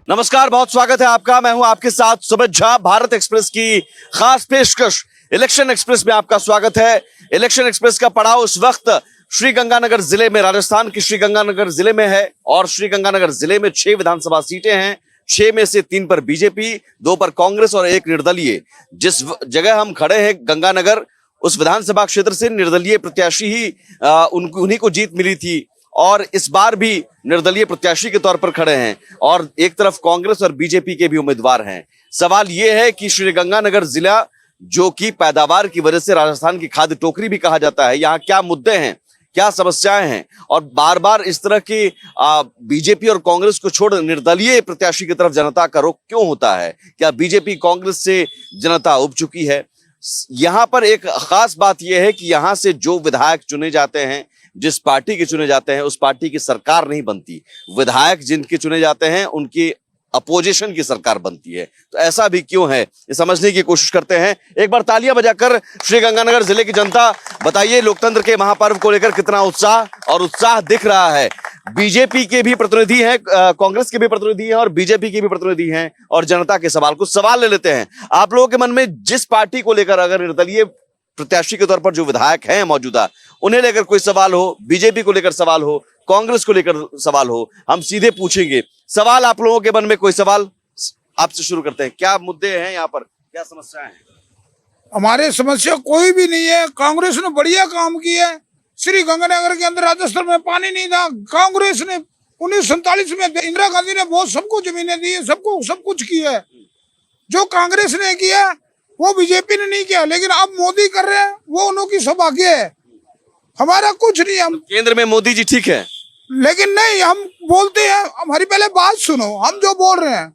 नमस्कार, बहुत स्वागत है आपका। मैं हूं आपके साथ सुमित झा। भारत एक्सप्रेस की खास पेशकश इलेक्शन एक्सप्रेस में आपका स्वागत है। इलेक्शन एक्सप्रेस का पड़ाव इस वक्त श्रीगंगानगर जिले में, राजस्थान के श्रीगंगानगर जिले में है और श्रीगंगानगर जिले में 6 विधानसभा सीटें हैं। 6 में से 3 पर बीजेपी, 2 पर कांग्रेस और 1 निर्दलीय। जिस जगह हम खड़े हैं गंगानगर, उस विधानसभा क्षेत्र से निर्दलीय प्रत्याशी ही उन्हीं को जीत मिली थी और इस बार भी निर्दलीय प्रत्याशी के तौर पर खड़े हैं और एक तरफ कांग्रेस और बीजेपी के भी उम्मीदवार हैं। सवाल यह है कि श्रीगंगानगर जिला, जो कि पैदावार की वजह से राजस्थान की खाद्य टोकरी भी कहा जाता है, यहाँ क्या मुद्दे हैं, क्या समस्याएं हैं और बार बार इस तरह की बीजेपी और कांग्रेस को छोड़ निर्दलीय प्रत्याशी की तरफ जनता का रुख क्यों होता है? क्या बीजेपी कांग्रेस से जनता उब चुकी है? यहाँ पर एक खास बात यह है कि यहाँ से जो विधायक चुने जाते हैं, जिस पार्टी के चुने जाते हैं, उस पार्टी की सरकार नहीं बनती। विधायक जिनके चुने जाते हैं उनकी अपोजिशन की सरकार बनती है। तो ऐसा भी क्यों है, ये समझने की कोशिश करते हैं। एक बार तालियां बजाकर श्रीगंगानगर जिले की जनता, बताइए लोकतंत्र के महापर्व को लेकर कितना उत्साह दिख रहा है। बीजेपी के भी प्रतिनिधि हैं, कांग्रेस के भी प्रतिनिधि हैं और बीजेपी के भी प्रतिनिधि हैं और जनता के सवाल ले लेते हैं। आप लोगों के मन में जिस पार्टी को लेकर, अगर निर्दलीय प्रत्याशी के तौर पर जो विधायक हैं मौजूदा, उन्हें लेकर कोई सवाल हो, बीजेपी को लेकर सवाल हो, कांग्रेस को लेकर सवाल हो, हम सीधे पूछेंगे। सवाल आप लोगों के मन में कोई सवाल? आपसे शुरू करते हैं। क्या मुद्दे हैं यहाँ पर, क्या समस्याएं हैं? हमारे समस्या कोई भी नहीं है। कांग्रेस ने बढ़िया काम किया है। श्रीगंगानगर के अंदर राजस्थान में पानी नहीं था, कांग्रेस ने 1947 में इंदिरा गांधी ने बहुत सबको जमीनें दी, सबको सब कुछ किया है। जो कांग्रेस ने किया वो बीजेपी ने नहीं किया, लेकिन अब मोदी कर रहे हैं, वो उनकी सौभाग्य है, हमारा कुछ नहीं। हम केंद्र में मोदी जी ठीक है, लेकिन नहीं, हम बोलते हैं, हमारी पहले बात सुनो। हम जो बोल रहे हैं,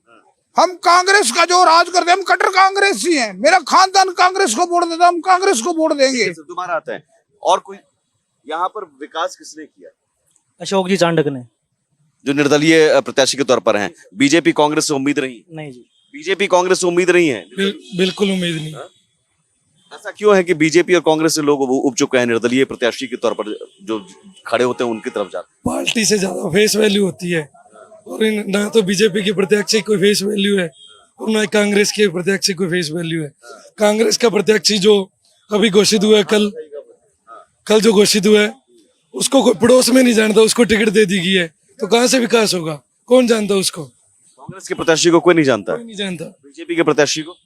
हम कांग्रेस का जो राज करते हैं, हम कट्टर कांग्रेसी हैं। मेरा खानदान कांग्रेस को वोट देता, हम कांग्रेस को वोट देंगे। दोबारा आते हैं। और कोई यहाँ पर विकास किसने किया? अशोक जी चांडक ने, जो निर्दलीय प्रत्याशी के तौर पर हैं। बीजेपी कांग्रेस से उम्मीद नहीं जी, बीजेपी कांग्रेस से उम्मीद नहीं है। बिल्कुल उम्मीद नहीं। ऐसा क्यों है कि बीजेपी और कांग्रेस से लोग उब चुके हैं? निर्दलीय प्रत्याशी के तौर पर जो खड़े होते हैं उनकी तरफ जाते हैं। पार्टी से ज्यादा फेस वैल्यू होती है और ना तो बीजेपी के प्रत्याशी की कोई फेस वैल्यू है और ना कांग्रेस के प्रत्याशी की कोई फेस वैल्यू है। कांग्रेस का प्रत्याशी जो अभी घोषित हुआ है, कल जो घोषित हुआ है, उसको कोई पड़ोस में नहीं जानता, उसको टिकट दे दी गई है, तो कहाँ से विकास होगा? कौन जानता उसको? कांग्रेस के प्रत्याशी को कोई नहीं जानता, कोई नहीं जानता। बीजेपी के प्रत्याशी को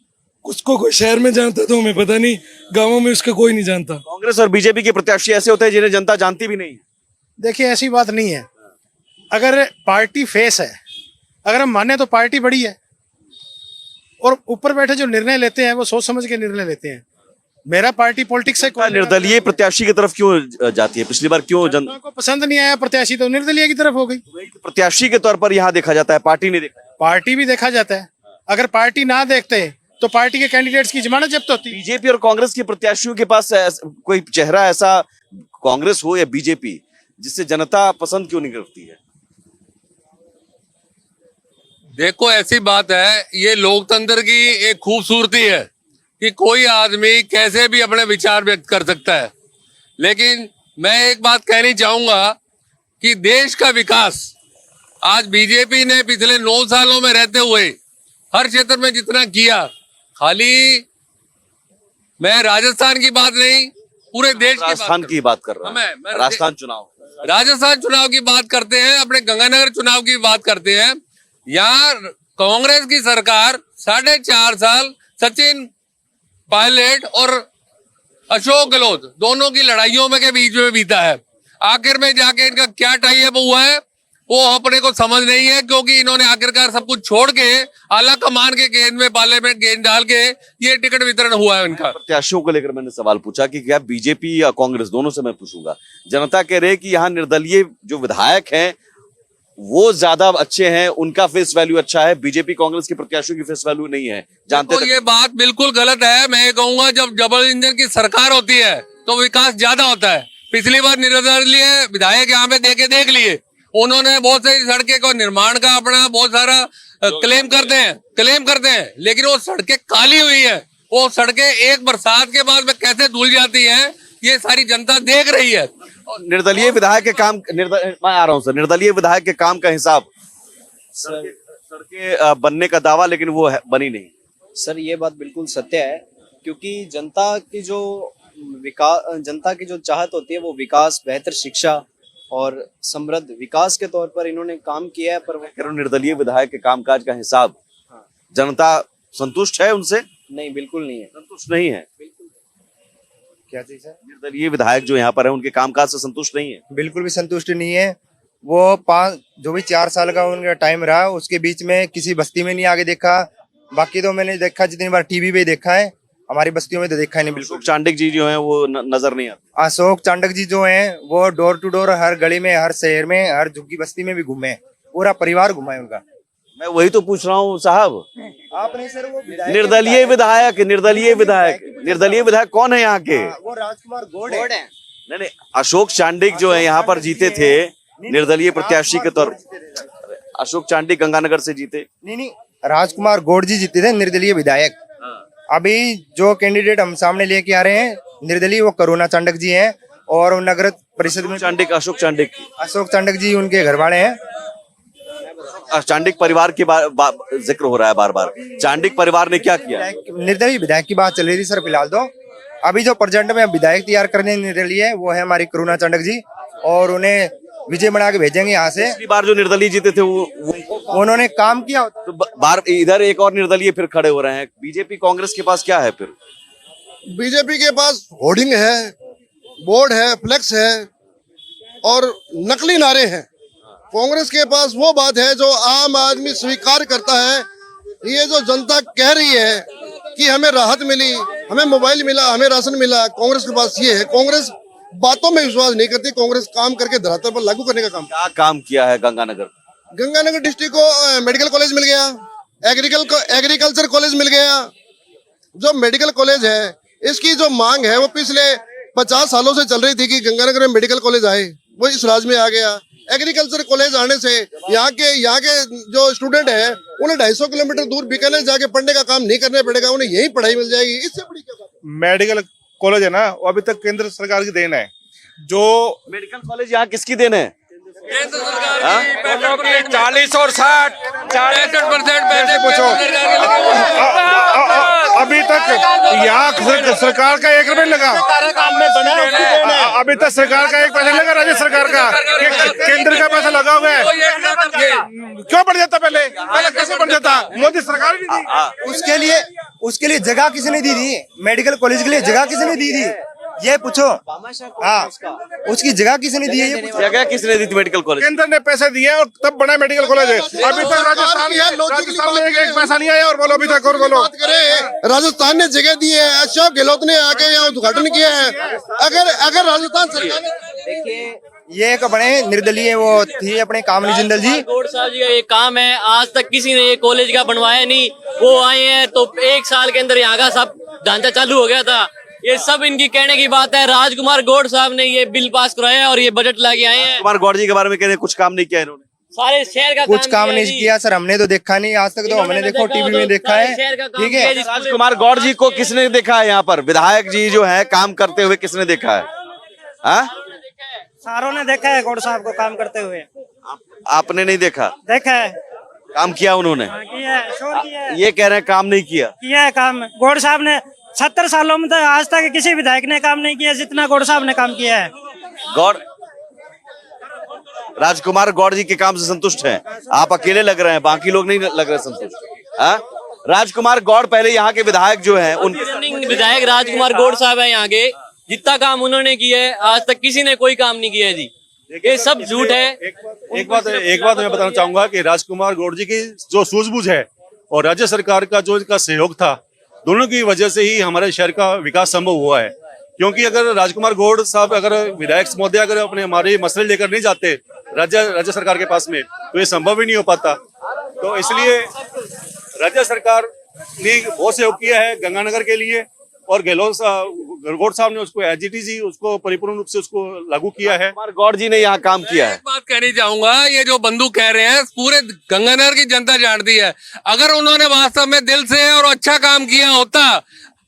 उसको कोई शहर में जानता तो हमें पता नहीं, गाँवों में उसका कोई नहीं जानता। कांग्रेस और बीजेपी के प्रत्याशी ऐसे होते हैं जिन्हें जनता जानती भी नहीं है। देखिए, ऐसी बात नहीं है। अगर पार्टी फेस है, अगर हम माने तो पार्टी बड़ी है और ऊपर बैठे जो निर्णय लेते हैं वो सोच समझ के निर्णय लेते हैं। मेरा पार्टी पॉलिटिक्स से कोई निर्दलीय प्रत्याशी की तरफ क्यों जाती है? पिछली बार क्यों जनता को पसंद नहीं आया प्रत्याशी, तो निर्दलीय की तरफ हो गई। प्रत्याशी के तौर पर यहाँ देखा जाता है, पार्टी नहीं देखा। पार्टी भी देखा जाता है। अगर पार्टी ना देखते तो पार्टी के कैंडिडेट्स की जमानत जब्त होती। बीजेपी और कांग्रेस के प्रत्याशियों के पास कोई चेहरा ऐसा, कांग्रेस हो या बीजेपी, जिससे जनता पसंद क्यों नहीं करती है? देखो, ऐसी बात है, ये लोकतंत्र की एक खूबसूरती है कि कोई आदमी कैसे भी अपने विचार व्यक्त कर सकता है। लेकिन मैं एक बात कहनी चाहूंगा कि देश का विकास आज बीजेपी ने पिछले 9 सालों में रहते हुए हर क्षेत्र में जितना किया, खाली मैं राजस्थान की बात नहीं, पूरे देश की बात कर रहा हूं। राजस्थान चुनाव की बात करते हैं, अपने गंगानगर चुनाव की बात करते हैं। यहाँ कांग्रेस की सरकार 4.5 साल सचिन पायलट और अशोक गहलोत दोनों की लड़ाइयों में के बीच में बीता है। आखिर में जाके इनका क्या टाई अप हुआ है वो अपने को समझ नहीं है, क्योंकि इन्होंने आखिरकार सब कुछ छोड़ के आला कमान के गेंद में, पार्लियामेंट गेंद डाल के ये टिकट वितरण हुआ है इनका। प्रत्याशियों को लेकर मैंने सवाल पूछा कि क्या बीजेपी या कांग्रेस, दोनों से मैं पूछूंगा। जनता कह रहे कि यहाँ निर्दलीय जो विधायक हैं वो ज्यादा अच्छे हैं, उनका फेस वैल्यू अच्छा है, बीजेपी कांग्रेस के प्रत्याशियों की फेस वैल्यू नहीं है। जानते तो ये बात बिल्कुल गलत है। मैं ये कहूंगा, जब डबल इंजन की सरकार होती है तो विकास ज्यादा होता है। पिछली बार निर्दलीय विधायक यहाँ पे देख लिए, उन्होंने बहुत सारी सड़कें को निर्माण का अपना बहुत सारा क्लेम करते हैं, लेकिन वो सड़कें काली हुई है। वो सड़कें एक बरसात के बाद में कैसे धुल जाती हैं, ये सारी जनता देख रही है। निर्दलीय विधायक के काम, मैं आ रहा हूं सर, निर्दलीय विधायक के काम का हिसाब सड़कें बनने का दावा, लेकिन वो बनी नहीं। सर ये बात बिल्कुल सत्य है, क्योंकि जनता की जो चाहत होती है वो विकास, बेहतर शिक्षा और समृद्ध विकास के तौर पर इन्होंने काम किया है। पर वो निर्दलीय विधायक के कामकाज का हिसाब जनता संतुष्ट है उनसे? नहीं, बिल्कुल नहीं है। संतुष्ट नहीं है। क्या चीज है? निर्दलीय विधायक जो यहाँ पर है उनके कामकाज से संतुष्ट नहीं है। बिल्कुल भी संतुष्ट नहीं है। वो जो भी 4 साल का उनका टाइम रहा उसके बीच में किसी बस्ती में नहीं आगे देखा। बाकी तो मैंने देखा, जितनी बार टीवी पे देखा है, हमारी बस्तियों में तो देखा ही नहीं बिल्कुल। अशोक चांडिक जी जो है वो नजर नहीं आते। अशोक चांडक जी जो हैं वो डोर टू डोर हर गली में, हर शहर में, हर झुग्गी बस्ती में भी घूमे, पूरा परिवार घुमा है उनका। मैं वही तो पूछ रहा हूँ साहब। आपने सर वो निर्दलीय विधायक कौन है यहाँ के? वो राजकुमार गौड़ है। नहीं नहीं, अशोक चांडिक जो है यहाँ पर जीते थे निर्दलीय प्रत्याशी के तौर। अशोक चांडिक गंगानगर से जीते। नहीं, राजकुमार गौड़ जी जीते थे निर्दलीय विधायक। अभी जो कैंडिडेट हम सामने लेके आ रहे हैं निर्दलीय, वो करुणा चांडक जी हैं, और नगर परिषद में अशोक चांडक जी उनके घर वाले हैं। चांडिक परिवार की जिक्र हो रहा है बार बार। चांडिक परिवार ने क्या किया? निर्दलीय विधायक की बात चल रही थी सर फिलहाल तो। अभी जो प्रेजेंट में विधायक तैयार करने निर्दलीय है वो है हमारी करुणा चांडक जी, और उन्हें विजय बना के भेजेंगे यहाँ से। पिछली बार जो निर्दलीय जीते थे वो उन्होंने काम किया। तो बार इधर एक और निर्दलीय फिर खड़े हो रहे हैं। बीजेपी कांग्रेस के पास क्या है फिर? बीजेपी के पास होर्डिंग है, बोर्ड है, फ्लेक्स है और नकली नारे हैं। कांग्रेस के पास वो बात है जो आम आदमी स्वीकार करता है। ये जो जनता कह रही है कि हमें राहत मिली, हमें मोबाइल मिला, हमें राशन मिला, कांग्रेस के पास ये है। कांग्रेस बातों में विश्वास नहीं करती, कांग्रेस काम करके धरातल पर लागू करने का काम। क्या काम किया है गंगानगर? गंगानगर डिस्ट्रिक्ट को मेडिकल कॉलेज मिल गया, एग्रीकल्चर कॉलेज मिल गया। जो मेडिकल कॉलेज है इसकी जो मांग है वो पिछले 50 सालों से चल रही थी कि गंगानगर में मेडिकल कॉलेज आए, वो इस राज्य में आ गया। एग्रीकल्चर कॉलेज आने से यहाँ के जो स्टूडेंट है उन्हें 250 किलोमीटर दूर बीकानेर जाके पढ़ने का काम नहीं करना पड़ेगा, उन्हें यही पढ़ाई मिल जाएगी। इससे बड़ी क्या बात? मेडिकल कॉलेज है ना, वो अभी तक केंद्र सरकार की देन है। जो मेडिकल कॉलेज यहाँ किसकी देन है? केंद्र सरकार की 40 और 60 65% पूछो। अभी तक यहाँ सरकार का 1 रुपया लगा, अभी तक सरकार का 1 पैसा लगा, राज्य सरकार का, केंद्र का पैसा लगा हुआ है। क्यों बढ़ जाता? पहले कैसे बढ़ जाता? मोदी सरकार भी दी। उसके लिए जगह किसने दी थी? मेडिकल कॉलेज के लिए जगह किसने दी थी ये पूछो। हाँ, उसकी जगह किसने दी है ये पूछो। जगह किसने दी थी मेडिकल कॉलेज? केंद्र ने पैसे दिए और तब बना मेडिकल कॉलेज है। अभी तक राजस्थान में एक पैसा नहीं आया। और बोलो अभी तक, और बोलो। राजस्थान ने जगह दी है, अशोक गहलोत ने आके यहाँ उद्घाटन किया है। अगर राजस्थान सरकार देखिए, ये एक बड़े निर्दलीय वो थी अपने कामनी जिंदल जी। गौड़ साहब जी का ये काम है, आज तक किसी ने ये कॉलेज का बनवाया नहीं। वो आए हैं तो 1 साल के अंदर यहाँ का सब ढांचा चालू हो गया था। ये सब इनकी कहने की बात है। राजकुमार गौड़ साहब ने ये बिल पास कराया और ये बजट लाके आए हैं। कुमार गौड़ जी के बारे में कह रहे हैं कुछ काम नहीं किया इन्होंने। सारे शहर का कुछ काम नहीं किया सर, हमने तो देखा नहीं आज तक। तो हमने देखो टीवी में देखा है, ठीक है। राजकुमार गौड़ जी को किसने देखा है यहाँ पर? विधायक जी जो है काम करते हुए किसने देखा है? हाँ, सारों ने देखा है गौड़ साहब को काम करते हुए। आपने नहीं देखा? देखा है, काम किया उन्होंने? किया है, शोर किया है। ये कह रहे हैं काम नहीं किया है काम। गौड़ साहब ने 70 सालों में तो आज तक किसी विधायक ने काम नहीं किया जितना गौड़ साहब ने काम किया है। गौड़ राजकुमार गौड़ जी के काम से संतुष्ट हैं? आप अकेले लग रहे हैं, बाकी लोग नहीं लग रहे संतुष्ट। हाँ, राजकुमार गौड़ पहले यहाँ के विधायक जो हैं उनके विधायक राजकुमार गौड़ साहब है यहाँ के। जितना काम उन्होंने किया है आज तक किसी ने कोई काम नहीं किया है जी। ये सब झूठ है। एक बात मैं बताना चाहूंगा कि राजकुमार गौड़ जी की जो सूझबूझ है और राज्य सरकार का जो इनका सहयोग था, दोनों की वजह से ही हमारे शहर का विकास संभव हुआ है। क्योंकि अगर राजकुमार गौड़ साहब, अगर विधायक महोदय अगर अपने हमारे मसले लेकर नहीं जाते राज्य सरकार के पास में, तो ये संभव ही नहीं हो पाता। तो इसलिए राज्य सरकार ने बहुत सहयोग किया है गंगानगर के लिए, और गौड़ साहब ने उसको एजीटीजी उसको परिपूर्ण रूप से उसको लागू किया है। गौड़ जी ने यहाँ काम किया है। एक बात कहनी चाहूंगा, ये जो बंधु कह रहे हैं पूरे गंगानगर की जनता जानती है। अगर उन्होंने वास्तव में दिल से और अच्छा काम किया होता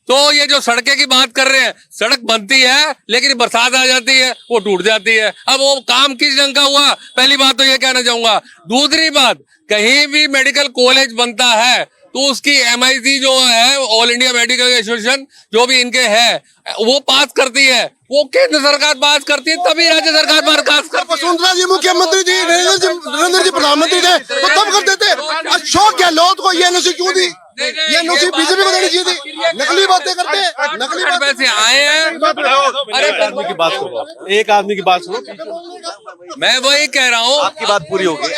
तो ये जो सड़कें की बात कर रहे हैं, सड़क बनती है लेकिन बरसात आ जाती है, वो टूट जाती है। अब वो काम किस ढंग का हुआ, पहली बात तो ये कहना चाहूंगा। दूसरी बात, कहीं भी मेडिकल कॉलेज बनता है तो उसकी MIC जो है, ऑल इंडिया मेडिकल एसोसिएशन, जो भी इनके है, वो पास करती है, वो केंद्र सरकार पास करती है, तभी राज्य सरकार पास करती है। वसुंधरा जी मुख्यमंत्री थी, नरेंद्र जी प्रधानमंत्री थे, तो तब कर देते। अशोक गहलोत को ये एनओसी क्यों दी? ये एनओसी बीजेपी को देनी चाहिए थी। नकली बातें करते, नकली पैसे आए हैं। अरे एक आदमी की बात सुनो, एक आदमी की बात सुनो। मैं वही कह रहा हूँ, आपकी बात पूरी होगी।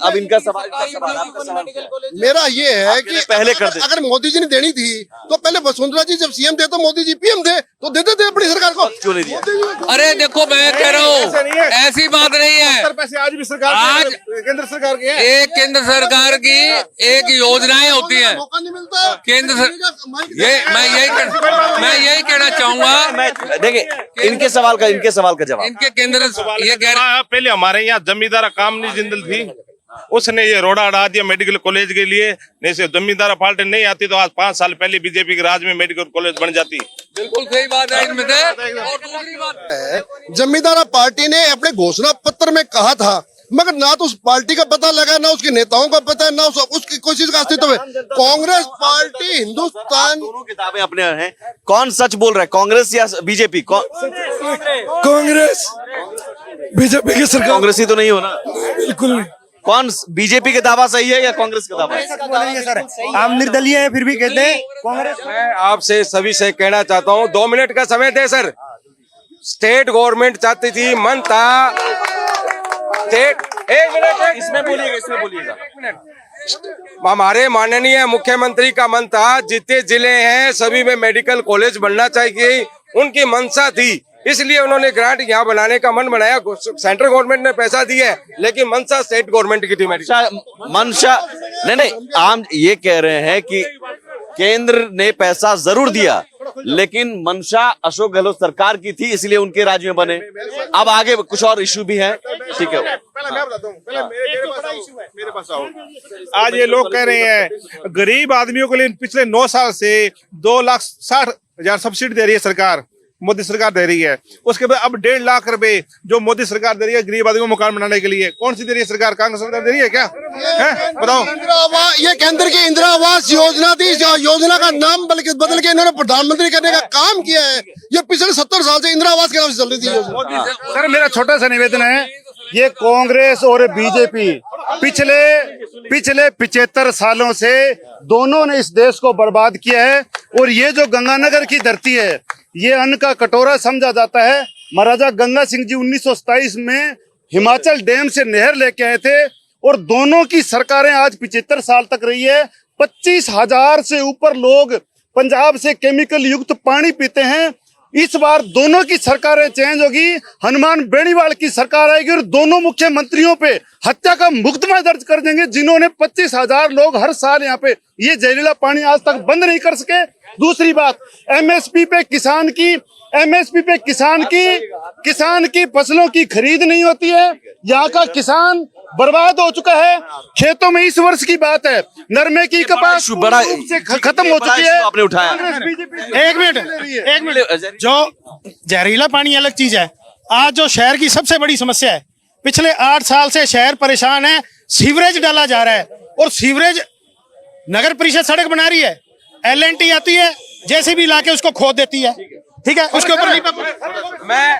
अब इनका सवाल, आपका सवाल मेरा ये है कि पहले कर अगर मोदी जी ने देनी थी तो पहले वसुंधरा जी जब CM थे तो मोदी जी PM थे, तो देते थे अपनी सरकार को, क्यों नहीं दिया? अरे देखो मैं कह रहा हूँ, ऐसी बात नहीं है। पैसे आज भी सरकार आज केंद्र सरकार के हैं। एक केंद्र सरकार की एक योजनाएं होती है, मौका नहीं मिलता। केंद्र मैं यही कहना चाहूंगा। देखिए इनके सवाल का जवाब। इनके केंद्र ये कह रहे हैं, पहले हमारे यहाँ जमींदारा कामनी जिंदल थी, उसने ये रोड़ा अड़ा दिया मेडिकल कॉलेज के लिए। नहीं से जमींदारा पार्टी नहीं आती तो आज 5 साल पहले बीजेपी के राज में मेडिकल कॉलेज बन जाती। बिल्कुल सही बात है इनमें से। और दूसरी बात, जमींदारा पार्टी ने अपने घोषणा पत्र में कहा था, मगर ना तो उस पार्टी का पता लगा, ना उसके नेताओं का पता है, ना उसकी कोई चीज का अस्तित्व है। कांग्रेस पार्टी हिंदुस्तान, दोनों किताबें अपने हैं। कौन सच बोल रहा है, कांग्रेस या बीजेपी? कांग्रेस, बीजेपी की सरकार। कांग्रेसी तो नहीं हो ना? बिल्कुल नहीं। कौन, बीजेपी का दावा सही है या कांग्रेस का दावा? सर आप निर्दलीय है फिर भी कहते हैं कांग्रेस। मैं आपसे सभी से कहना चाहता हूँ, 2 मिनट का समय दे सर। स्टेट गवर्नमेंट चाहती थी, मन था स्टेट, एक मिनट इसमें बोलिएगा। हमारे माननीय मुख्यमंत्री का मन था जितने जिले हैं सभी में मेडिकल कॉलेज बनना चाहिए, उनकी मंशा थी, इसलिए उन्होंने ग्रांट यहाँ बनाने का मन बनाया। सेंट्रल गवर्नमेंट ने पैसा दिया है लेकिन मंशा स्टेट गवर्नमेंट की थी। मंशा नहीं, आम ये कह रहे हैं कि केंद्र ने पैसा जरूर दिया लेकिन मंशा अशोक गहलोत सरकार की थी, इसलिए उनके राज्य में बने। अब आगे कुछ और इशू भी हैं, ठीक है। पहले मैं बताता हूँ, मेरे पास आओ। आज ये लोग कह रहे हैं गरीब आदमियों के लिए पिछले 9 साल से 2,60,000 सब्सिडी दे रही है सरकार, मोदी सरकार दे रही है। उसके बाद अब 1.5 लाख रुपए जो मोदी सरकार दे रही है गरीब आदमी को मकान बनाने के लिए, कौन सी दे रही है सरकार? कांग्रेस सरकार दे रही है क्या? है बताओ। इंदिरा आवास, ये केंद्र की इंदिरा आवास योजना थी, योजना का नाम बल्कि बदल के इन्होंने प्रधानमंत्री करने का काम किया है। ये पिछले 70 साल से इंदिरा आवास के नाम से चल रही थी योजना। सर मेरा छोटा सा निवेदन है, ये कांग्रेस और बीजेपी पिछले 75 सालों से दोनों ने इस देश को बर्बाद किया है। और ये जो गंगानगर की धरती है, ये अन्न का कटोरा समझा जाता है। महाराजा गंगा सिंह जी 1927 में हिमाचल डैम से नहर लेके आए थे और दोनों की सरकारें आज 75 साल तक रही है। 25,000 से ऊपर लोग पंजाब से केमिकल युक्त पानी पीते हैं। इस बार दोनों की सरकारें चेंज होगी, हनुमान बेनीवाल की सरकार आएगी और दोनों मुख्यमंत्रियों पे हत्या का मुकदमा दर्ज कर देंगे जिन्होंने 25,000 लोग हर साल यहाँ पे ये जहरीला पानी आज तक बंद नहीं कर सके। दूसरी बात, MSP पे किसान की फसलों की खरीद नहीं होती है। यहाँ का किसान बर्बाद हो चुका है। खेतों में इस वर्ष की बात है, नरमे की कपास बड़ा से खत्म हो चुकी है। आपने उठाया। एक मिनट, जो जहरीला पानी अलग चीज है। आज जो शहर की सबसे बड़ी समस्या है, पिछले 8 साल से शहर परेशान है। सीवरेज डाला जा रहा है और सीवरेज नगर परिषद सड़क बना रही है, LNT आती है, JCB लाके उसको खोद देती है, ठीक है, उसके ऊपर मैं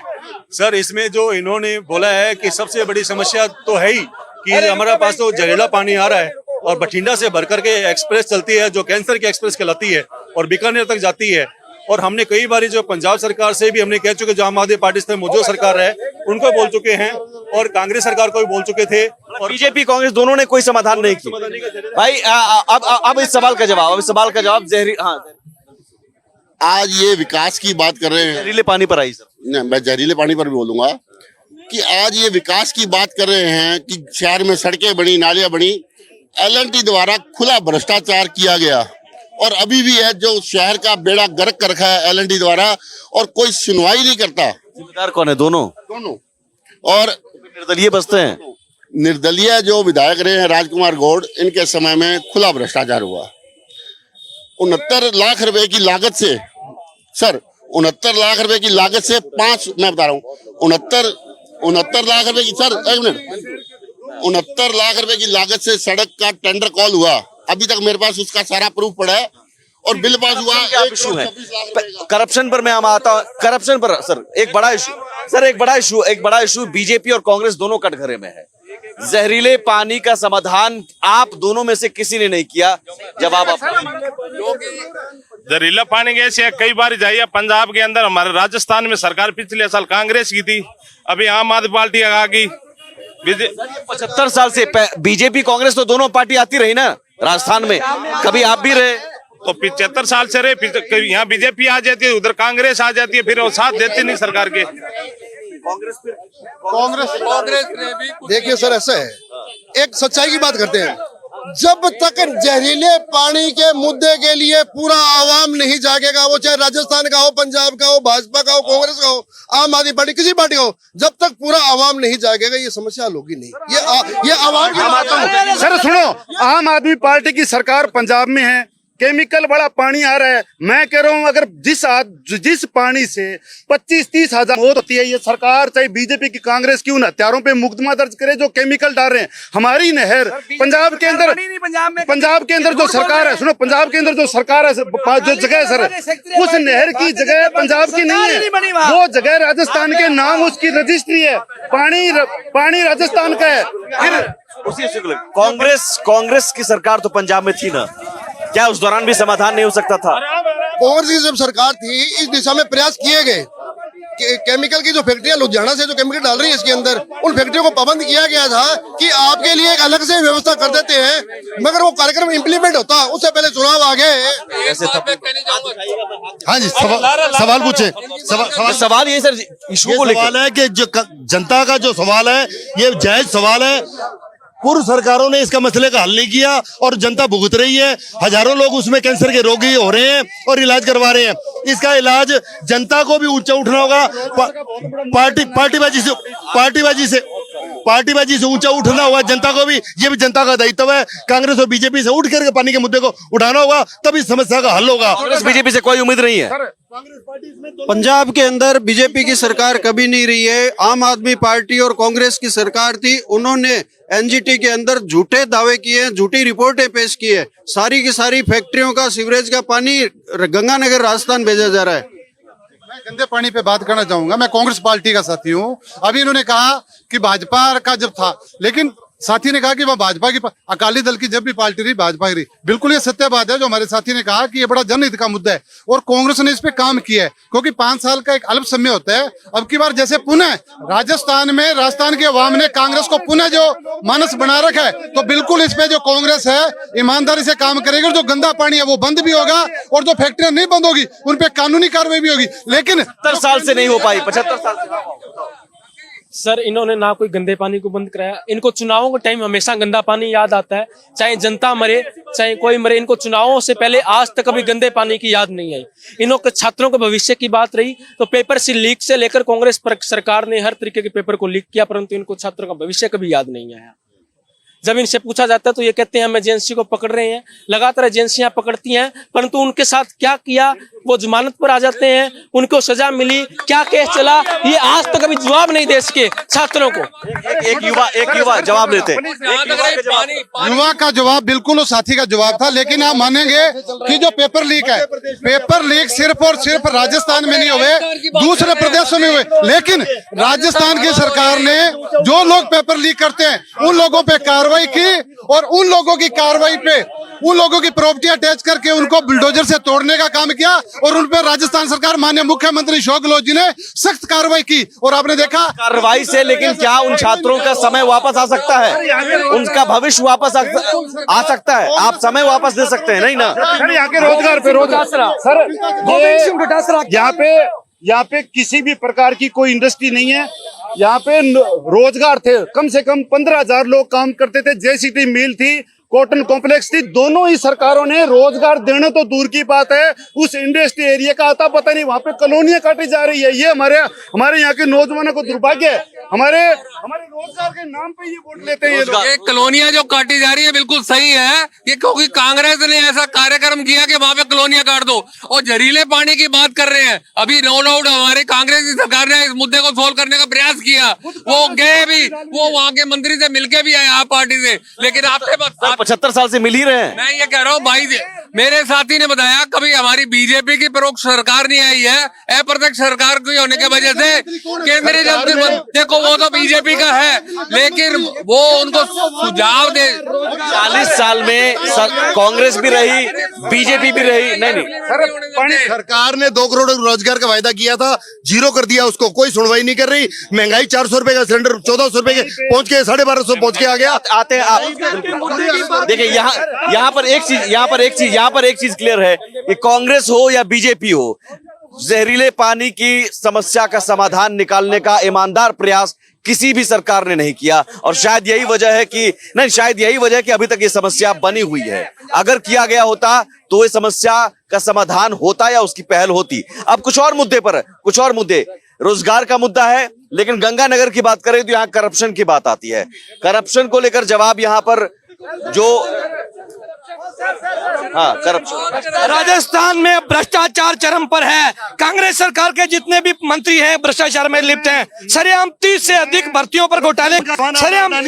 सर इसमें जो इन्होंने बोला है कि सबसे बड़ी समस्या तो है ही कि हमारे पास तो जहरीला पानी आ रहा है और बठिंडा से भर करके एक्सप्रेस चलती है जो कैंसर की एक्सप्रेस कहलाती है और बीकानेर तक जाती है। और हमने कई बार जो पंजाब सरकार से भी हमने कह चुके, जो आम आदमी पार्टी से मौजूदा सरकार है उनको बोल चुके हैं और कांग्रेस सरकार को भी बोल चुके थे और बीजेपी कांग्रेस दोनों ने कोई समाधान नहीं किया। भाई अब इस सवाल का जवाब आज ये विकास की बात कर रहे हैं, जहरीले पानी पर आई सर। नहीं, मैं जहरीले पानी पर भी बोलूंगा कि आज ये विकास की बात कर रहे हैं कि शहर में सड़कें बनी, नालियां बनी, LNT द्वारा खुला भ्रष्टाचार किया गया और अभी भी है जो शहर का बेड़ा गर्क कर रखा है LNT द्वारा और कोई सुनवाई नहीं करता। जिम्मेदार कौन है? दोनों। और निर्दलीय बसते हैं। निर्दलीय जो विधायक रहे हैं राजकुमार गौड़, इनके समय में खुला भ्रष्टाचार हुआ। 69 लाख रुपए की लागत से सर 69 लाख रुपए की लागत से मैं बता रहा हूँ 69 लाख रुपए की, सर एक मिनट, 69 लाख रुपए की लागत से सड़क का टेंडर कॉल हुआ, अभी तक मेरे पास उसका सारा प्रूफ पड़ा है और बिल पास हुआ। क्या इशू है करप्शन पर? मैं आता हूं करप्शन पर सर। एक बड़ा इशू सर, एक बड़ा इशू बीजेपी और कांग्रेस दोनों कटघरे में है। जहरीले पानी का समाधान आप दोनों में से किसी ने नहीं किया। जवाब आप। जहरीला पानी कैसे है? कई बार जाइए पंजाब के अंदर, हमारे राजस्थान में सरकार पिछले साल कांग्रेस की थी, अभी आम आदमी पार्टी आ गई। 75 साल से बीजेपी कांग्रेस तो दोनों पार्टी आती रही ना राजस्थान में, कभी आप भी रहे। तो 75 साल से रहे, यहाँ बीजेपी आ जाती है, उधर कांग्रेस आ जाती है, फिर वो साथ देती नहीं सरकार के। कांग्रेस देखिए सर, ऐसा है, एक सच्चाई की बात करते हैं, जब तक जहरीले पानी के मुद्दे के लिए पूरा आवाम नहीं जागेगा, वो चाहे राजस्थान का हो, पंजाब का हो, भाजपा का हो, कांग्रेस का हो, आम आदमी पार्टी, किसी पार्टी का हो, जब तक पूरा आवाम नहीं जागेगा ये समस्या हल होगी नहीं। ये आवाम की बात है। सर सुनो, आम आदमी पार्टी की सरकार पंजाब में है, केमिकल वाला पानी आ रहा है। मैं कह रहा हूं अगर जिस पानी से 25-30 हजार मौत होती है, ये सरकार चाहे बीजेपी की कांग्रेस क्यों ना हत्यारों पे मुकदमा दर्ज करे जो केमिकल डाल रहे हैं। हमारी नहर पंजाब के अंदर जो सरकार है, सुनो, पंजाब के अंदर जो सरकार है, जो जगह है सर, उस नहर की जगह पंजाब की नहीं है, वो जगह राजस्थान के नाम उसकी रजिस्ट्री है, पानी राजस्थान का है। फिर उसी कांग्रेस की सरकार तो पंजाब में थी ना, क्या उस दौरान भी समाधान नहीं हो सकता था? कांग्रेस की जब सरकार थी इस दिशा में प्रयास किए गए, केमिकल की जो फैक्ट्रियां लुधियाना से जो केमिकल डाल रही है इसके अंदर, उन फैक्ट्रियों को पाबंद किया गया था कि आपके लिए एक अलग से व्यवस्था कर देते हैं, मगर वो कार्यक्रम इम्प्लीमेंट होता उससे पहले चुनाव आ गए। हाँ जी, सवाल पूछे। सवाल ये सर, इशू को सवाल है कि जो जनता का जो सवाल है ये जायज सवाल है। पूर्व सरकारों ने इसका मसले का हल नहीं किया और जनता भुगत रही है। हजारों लोग उसमें कैंसर के रोगी हो रहे हैं और इलाज करवा रहे हैं। इसका इलाज जनता को भी ऊंचा उठना होगा। पार्टीबाजी से ऊंचा उठना होगा जनता को भी। ये भी जनता का दायित्व है। कांग्रेस और बीजेपी से उठ करके पानी के मुद्दे को उठाना होगा, तभी इस समस्या का हल होगा। कांग्रेस बीजेपी से कोई उम्मीद नहीं है। पंजाब के अंदर बीजेपी की सरकार कभी नहीं रही है। आम आदमी पार्टी और कांग्रेस की सरकार थी। उन्होंने एनजीटी के अंदर झूठे दावे किए, झूठी रिपोर्टें पेश की है। सारी की सारी फैक्ट्रियों का सीवरेज का पानी गंगानगर राजस्थान भेजा जा रहा है। मैं गंदे पानी पे बात करना चाहूंगा। मैं कांग्रेस पार्टी का साथी हूँ। अभी इन्होंने कहा कि भाजपा का जब था, लेकिन साथी ने कहा कि वह भाजपा की, अकाली दल की जब भी पार्टी रही भाजपा ही रही। बिल्कुल ये सत्य बात है जो हमारे साथी ने कहा कि ये बड़ा जनहित का मुद्दा है और कांग्रेस ने इस पे काम किया है, क्योंकि 5 साल का एक अल्प समय होता है। अब की बार जैसे पुनः राजस्थान के अवाम ने कांग्रेस को पुनः जो मानस बना रखा है, तो बिल्कुल इस पे जो कांग्रेस है ईमानदारी से काम करेगी और जो गंदा पानी है वो बंद भी होगा और जो फैक्ट्रियां नहीं बंद होगी उन पे कानूनी कार्रवाई भी होगी। लेकिन 70 साल से नहीं हो पाई, 75 साल से। सर इन्होंने ना कोई गंदे पानी को बंद कराया। इनको चुनावों के टाइम हमेशा गंदा पानी याद आता है, चाहे जनता मरे चाहे कोई मरे। इनको चुनावों से पहले आज तक कभी गंदे पानी की याद नहीं आई। इन्हों के छात्रों के भविष्य की बात रही तो पेपर से लीक से लेकर कांग्रेस सरकार ने हर तरीके के पेपर को लीक किया, परंतु इनको छात्रों का भविष्य कभी याद नहीं आया। जब इनसे पूछा जाता है तो ये कहते हैं हम एजेंसी को पकड़ रहे हैं। लगातार एजेंसियां पकड़ती हैं, परंतु उनके साथ क्या किया, वो जमानत पर आ जाते हैं, उनको सजा मिली, क्या केस चला, ये आज तक अभी जवाब नहीं दे सके छात्रों को। एक युवा जवाब देते। युवा का जवाब बिल्कुल उस साथी का जवाब था। लेकिन आप मानेंगे कि जो पेपर लीक है, पेपर लीक सिर्फ और सिर्फ राजस्थान में नहीं हुए, दूसरे प्रदेशों में हुए। लेकिन राजस्थान की सरकार ने जो लोग पेपर लीक करते हैं उन लोगों पे कार्रवाई की और उन लोगों की कार्रवाई पे उन लोगों की प्रॉपर्टी अटैच करके उनको बुलडोजर से तोड़ने का काम किया और उन पर राजस्थान सरकार माननीय मुख्यमंत्री अशोक गहलोत जी ने सख्त कार्रवाई की। और आपने देखा कार्रवाई से, लेकिन क्या उन छात्रों का समय वापस आ सकता है? उनका भविष्य वापस आ सकता है? आप समय वापस दे सकते हैं? नहीं ना। यहाँ के रोजगार पे सर, यहाँ पे किसी भी प्रकार की कोई इंडस्ट्री नहीं है। यहाँ पे रोजगार थे, कम से कम 15,000 लोग काम करते थे। जेसीटी मिल थी कॉटन कॉम्प्लेक्स थी। दोनों ही सरकारों ने रोजगार देने तो दूर की बात है, उस इंडस्ट्री एरिया का आता पता नहीं, वहां पे कॉलोनियां काटी जा रही है। ये हमारे यहाँ के नौजवानों को दुर्भाग्य है। हमारे रोजगार के नाम पे ये वोट लेते हैं ये लोग। ये कॉलोनियां जो काटी जा रही है बिल्कुल सही है, ये क्योंकि कांग्रेस ने ऐसा कार्यक्रम किया कि वहां पे कॉलोनियां काट दो। और जहरीले पानी की बात कर रहे हैं, अभी नो डाउट हमारी कांग्रेस की सरकार ने इस मुद्दे को सोल्व करने का प्रयास किया, वो गए भी, वो वहां के मंत्री से मिलके भी आए आप पार्टी से, लेकिन आपके 75 साल से मिल ही रहे हैं। मैं ये कह रहा हूँ भाई, मेरे साथी ने बताया कभी हमारी बीजेपी की परोक्ष सरकार नहीं आई है, अप्रत्यक्ष सरकार की होने की वजह से केंद्रीय जल देखो वो तो बीजेपी का है, लेकिन वो उनको सुझाव दे। 40 साल में कांग्रेस भी रही, बीजेपी भी रही, नहीं सरकार ने 2 करोड़ रोजगार का वायदा किया था, जीरो कर दिया उसको, कोई सुनवाई नहीं कर रही। महंगाई 400 रुपए का सिलेंडर 1400 रुपए के पहुंच के 1250 पहुंच के आ गया। आते हैं आप देखिए यहाँ पर एक चीज क्लियर है कि कांग्रेस हो या बीजेपी हो, जहरीले पानी की समस्या का समाधान निकालने का ईमानदार प्रयास किसी भी सरकार ने नहीं किया। और शायद यही वजह है कि अभी तक ये समस्या बनी हुई है। अगर किया गया होता तो ये समस्या का समाधान होता या उसकी पहल होती। अब कुछ और मुद्दे, रोजगार का मुद्दा है, लेकिन गंगानगर की बात करें तो यहाँ करप्शन की बात आती है। करप्शन को लेकर जवाब यहाँ पर जो करप्शन, राजस्थान में भ्रष्टाचार चरम पर है। कांग्रेस सरकार के जितने भी मंत्री हैं भ्रष्टाचार में लिप्त हैं। सरेआम 30 से अधिक भर्तियों पर घोटाले,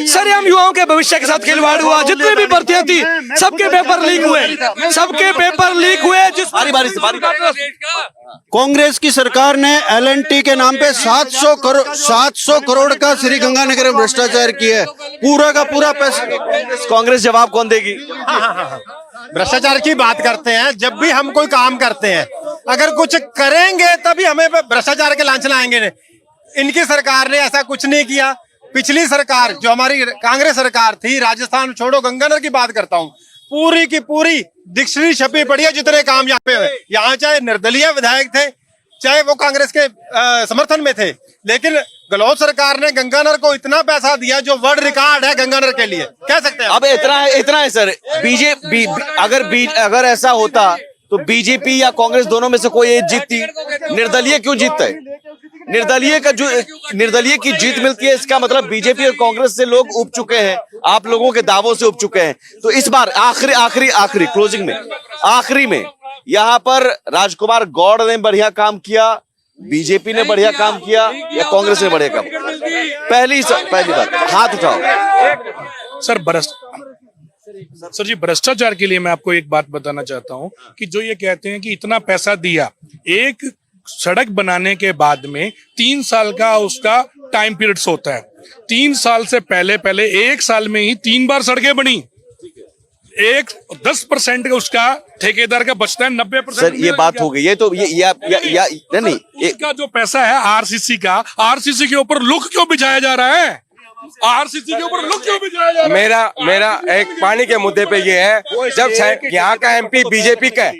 सरेआम युवाओं के भविष्य के साथ खिलवाड़ हुआ। जितनी भी भर्तियां थी सबके पेपर लीक हुए, जिस कांग्रेस की सरकार ने LNT के नाम पे 700 करोड़ का श्री गंगानगर में भ्रष्टाचार किया है। पूरा का पूरा पैसा कांग्रेस जवाब कौन देगी? भ्रष्टाचार की बात करते हैं। जब भी हम कोई काम करते हैं, अगर कुछ करेंगे तभी हमें भ्रष्टाचार के लांछन आएंगे। इनकी सरकार ने ऐसा कुछ नहीं किया। पिछली सरकार जो हमारी कांग्रेस सरकार थी, राजस्थान छोड़ो गंगानगर की बात करता हूँ, पूरी की पूरी डिक्शनरी छपी पड़ी है जितने काम यहाँ पे हुए। यहाँ चाहे निर्दलीय विधायक थे, चाहे वो कांग्रेस के समर्थन में थे, लेकिन गहलोत सरकार ने गंगानगर को इतना पैसा दिया जो वर्ल्ड रिकॉर्ड है गंगानगर के लिए, कह सकते हैं। अब इतना है सर। बीजेपी अगर ऐसा होता तो बीजेपी या कांग्रेस दोनों में से कोई एक जीतती। निर्दलीय क्यों जीतता है? निर्दलीय की जीत मिलती है, इसका मतलब बीजेपी और कांग्रेस से लोग उब चुके हैं, आप लोगों के दावों से उब चुके हैं। तो इस बार आखिरी क्लोजिंग में आखिरी में यहाँ पर राजकुमार गौड़ ने बढ़िया काम किया, बीजेपी ने बढ़िया काम किया या कांग्रेस ने बढ़िया काम? पहली बात हाथ उठाओ सर जी। भ्रष्टाचार के लिए मैं आपको एक बात बताना चाहता हूं कि जो ये कहते हैं कि इतना पैसा दिया, एक सड़क बनाने के बाद में 3 साल का उसका टाइम पीरियड्स होता है। 3 साल से पहले 1 साल में ही 3 बार सड़कें बनी। 10% का उसका ठेकेदार का बचता है, 90% सर ये बात हो गई। ये तो नहीं, इसका जो पैसा है आरसीसी के ऊपर लुक क्यों बिछाया जा रहा है? आरसीसी के ऊपर लुक क्यों बिछाया जा रहा है? मेरा एक पानी के मुद्दे पे ये है, जब यहाँ का MP बीजेपी का है,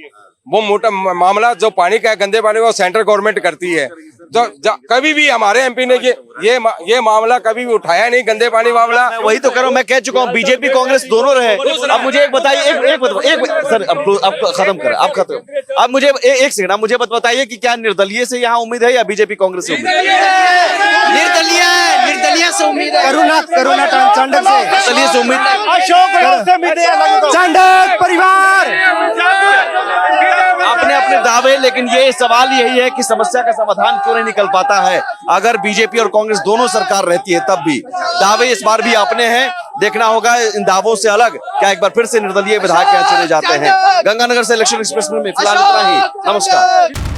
वो मोटा मामला जो पानी का गंदे पानी को सेंट्रल गवर्नमेंट करती है। तो कभी भी हमारे MP ने ये मामला कभी भी उठाया नहीं, गंदे पानी मामला। वही तो कह रहा हूं, मैं कह चुका हूं बीजेपी कांग्रेस दोनों रहे। अब मुझे एक बताइए, सर अब खत्म करें, अब मुझे एक सेकंड, आप मुझे बताइए कि क्या निर्दलीय से यहाँ उम्मीद है या बीजेपी कांग्रेस से उम्मीद है? निर्दलीय से उम्मीद है। करुणा चांडक से उम्मीद, अशोक चांडक परिवार अपने दावे। लेकिन ये सवाल यही है कि समस्या का समाधान क्यों नहीं निकल पाता है? अगर बीजेपी और कांग्रेस दोनों सरकार रहती है तब भी दावे इस बार भी अपने हैं। देखना होगा इन दावों से अलग क्या एक बार फिर से निर्दलीय विधायक यहाँ चले जाते हैं। गंगानगर से इलेक्शन एक्सप्रेस में फिलहाल इतना ही। नमस्कार।